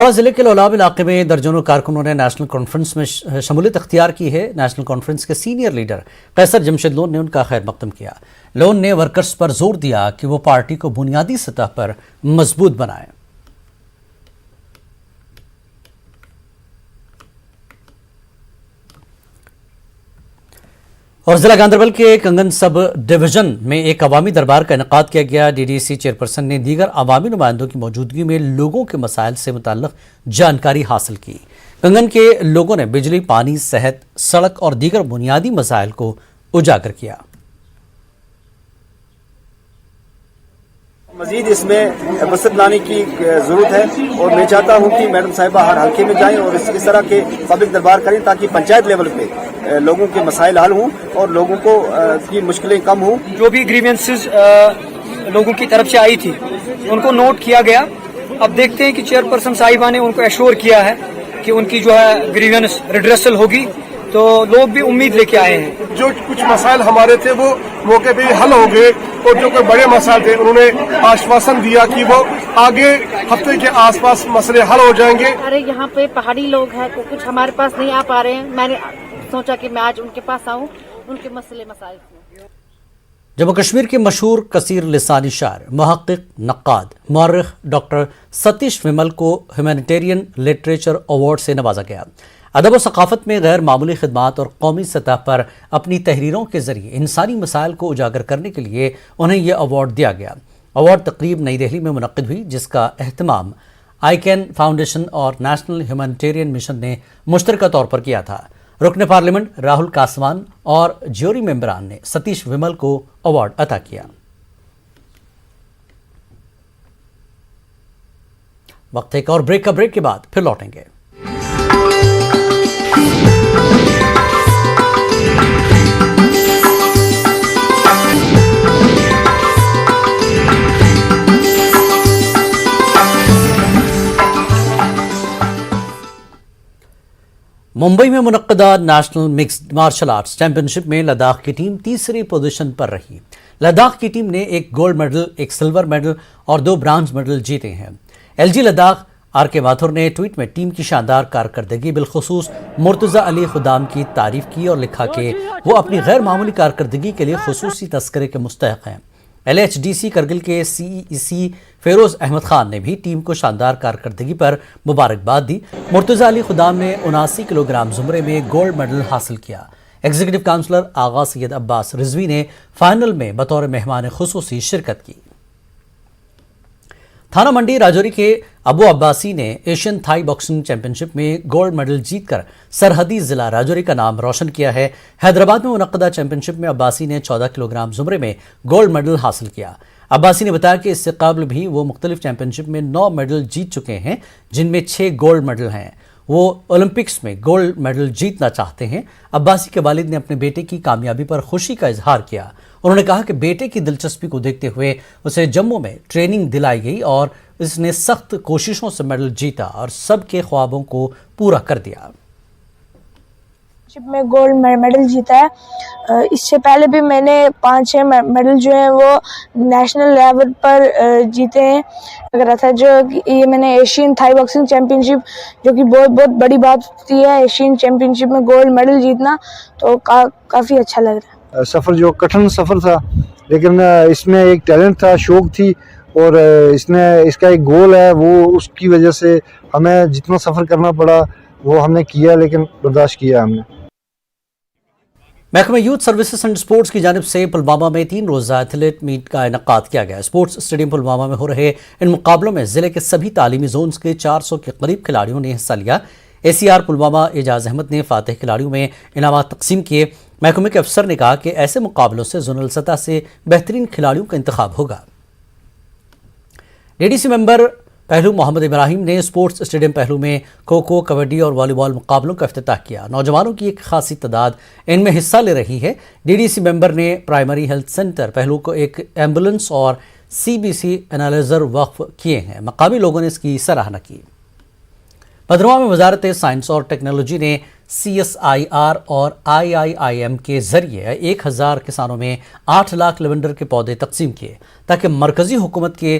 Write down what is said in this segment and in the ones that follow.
ضلع کے لولاب علاقے میں درجنوں کارکنوں نے نیشنل کانفرنس میں شمولیت اختیار کی ہے۔ نیشنل کانفرنس کے سینئر لیڈر قیصر جمشید لون نے ان کا خیر مقدم کیا۔ لون نے ورکرز پر زور دیا کہ وہ پارٹی کو بنیادی سطح پر مضبوط بنائیں۔ اور ضلع گاندربل کے کنگن سب ڈویژن میں ایک عوامی دربار کا انعقاد کیا گیا۔ ڈی ڈی سی چیئرپرسن نے دیگر عوامی نمائندوں کی موجودگی میں لوگوں کے مسائل سے متعلق جانکاری حاصل کی۔ کنگن کے لوگوں نے بجلی، پانی، صحت، سڑک اور دیگر بنیادی مسائل کو اجاگر کیا۔ مزید اس میں وسعت لانے کی ضرورت ہے اور میں چاہتا ہوں کہ میڈم صاحبہ ہر حلقے میں جائیں اور اس طرح کے پبلک دربار کریں تاکہ پنچایت لیول پہ لوگوں کے مسائل حل ہوں اور لوگوں کو کی مشکلیں کم ہوں۔ جو بھی گریوینسز لوگوں کی طرف سے آئی تھی ان کو نوٹ کیا گیا۔ اب دیکھتے ہیں کہ چیئرپرسن صاحبہ نے ان کو ایشور کیا ہے کہ ان کی جو ہے گریوینس ریڈریسل ہوگی، تو لوگ بھی امید لے کے آئے ہیں۔ جو کچھ مسائل ہمارے تھے وہ موقع پہ حل ہو گئے اور جو کوئی بڑے مسائل تھے انہوں نے آشواسن دیا کہ وہ آگے ہفتے کے آس پاس مسئلے حل ہو جائیں گے۔ ارے یہاں پہ پہاڑی لوگ ہیں تو کچھ ہمارے پاس نہیں آ پا رہے ہیں، میں نے سوچا کہ میں آج ان کے پاس آؤں، ان کے مسائل جموں کشمیر کے مشہور کثیر لسانی شاعر، محقق، نقاد، مورخ ڈاکٹر ستیش ومل کو ہیومینیٹیرین لٹریچر ایوارڈ سے نوازا گیا۔ ادب و ثقافت میں غیر معمولی خدمات اور قومی سطح پر اپنی تحریروں کے ذریعے انسانی مسائل کو اجاگر کرنے کے لیے انہیں یہ ایوارڈ دیا گیا۔ ایوارڈ تقریب نئی دہلی میں منعقد ہوئی، جس کا اہتمام آئی کین فاؤنڈیشن اور نیشنل ہیومینیٹیرین مشن نے مشترکہ طور پر کیا تھا۔ رکن پارلیمنٹ راہل کاسوان اور جیوری ممبران نے ستیش ومل کو ایوارڈ عطا کیا۔ وقت ایک اور بریک کے بعد پھر لوٹیں گے۔ ممبئی میں منعقدہ national mixed martial arts championship میں لداخ کی ٹیم تیسری پوزیشن پر رہی۔ لداخ کی ٹیم نے ایک گولڈ میڈل، ایک سلور میڈل اور 2 برانز میڈل جیتے ہیں۔ ایل جی لداخ آر کے ماتھر نے ٹویٹ میں ٹیم کی شاندار کارکردگی بالخصوص مرتضی علی خدام کی تعریف کی اور لکھا کہ وہ اپنی غیر معمولی کارکردگی کے لیے خصوصی تذکرے کے مستحق ہیں۔ L H D C Kargil کے سی ای سی فیروز احمد خان نے بھی ٹیم کو شاندار کارکردگی پر مبارکباد دی۔ مرتضی علی خدام نے 79 کلو گرام زمرے میں گولڈ میڈل حاصل کیا۔ ایگزیکٹو کاؤنسلر آغا سید عباس رضوی نے فائنل میں بطور مہمان خصوصی شرکت کی۔ تھانہ منڈی راجوری کے ابو عباسی نے ایشین تھائی باکسنگ چیمپئن شپ میں گولڈ میڈل جیت کر سرحدی ضلع راجوری کا نام روشن کیا ہے۔ حیدرآباد میں منعقدہ چیمپئن شپ میں عباسی نے 14 کلو گرام زمرے میں گولڈ میڈل حاصل کیا۔ عباسی نے بتایا کہ اس سے قبل بھی وہ مختلف چیمپئن شپ میں 9 میڈل جیت چکے ہیں، جن میں 6 گولڈ میڈل ہیں۔ وہ اولمپکس میں گولڈ میڈل جیتنا چاہتے ہیں۔ عباسی کے والد نے اپنے بیٹے کی کامیابی پر خوشی کا اظہار کیا۔ انہوں نے کہا کہ بیٹے کی دلچسپی کو دیکھتے ہوئے اسے جموں میں ٹریننگ دلائی گئی اور اس نے سخت کوششوں سے میڈل جیتا اور سب کے خوابوں کو پورا کر دیا۔ میں گولڈ میڈل جیتا ہے۔ اس سے پہلے بھی میں نے 5-6 میڈل جو ہیں وہ نیشنل لیول پر جیتے ہیں وغیرہ تھا۔ جو یہ میں نے ایشین تھائی باکسنگ چیمپئن شپ جو کہ بہت بڑی بات ہوتی ہے، ایشین چیمپئن شپ میں گولڈ میڈل جیتنا، تو کافی اچھا لگ رہا ہے۔ سفر جو کٹھن سفر تھا، لیکن اس میں ایک ٹیلنٹ تھا، شوق تھی، اور اس کا ایک گول ہے، وہ اس کی وجہ سے ہمیں جتنا سفر کرنا پڑا وہ ہم نے کیا، لیکن برداشت کیا ہم نے۔ محکمہ یوتھ سروسز اینڈ سپورٹس کی جانب سے پلوامہ میں 3 روزہ ایتھلیٹ میٹ کا انعقاد کیا گیا۔ سپورٹس اسٹیڈیم پلوامہ میں ہو رہے ان مقابلوں میں ضلع کے سبھی تعلیمی زونز کے 400 کے قریب کھلاڑیوں نے حصہ لیا۔ اے سی آر پلوامہ اعجاز احمد نے فاتح کھلاڑیوں میں انعامات تقسیم کیے۔ محکمے کے افسر نے کہا کہ ایسے مقابلوں سے زونل سطح سے بہترین کھلاڑیوں کا انتخاب ہوگا۔ ڈی ڈی سی ممبر پہلو محمد ابراہیم نے سپورٹس اسٹیڈیم پہلو میں کھوکھو، کبڈی اور والی بال مقابلوں کا افتتاح کیا۔ نوجوانوں کی ایک خاصی تعداد ان میں حصہ لے رہی ہے۔ ڈی ڈی سی ممبر نے پرائمری ہیلتھ سینٹر پہلو کو ایک ایمبولنس اور سی بی سی انالائزر وقف کیے ہیں۔ مقامی لوگوں نے اس کی سراہنا کی۔ بدرواہ میں وزارت سائنس اور ٹیکنالوجی نے سی ایس آئی آر اور آئی آئی آئی ایم کے ذریعے 1000 کسانوں میں 8 لاکھ لیونڈر کے پودے تقسیم کیے تاکہ مرکزی حکومت کے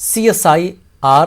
CSIR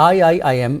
IIIM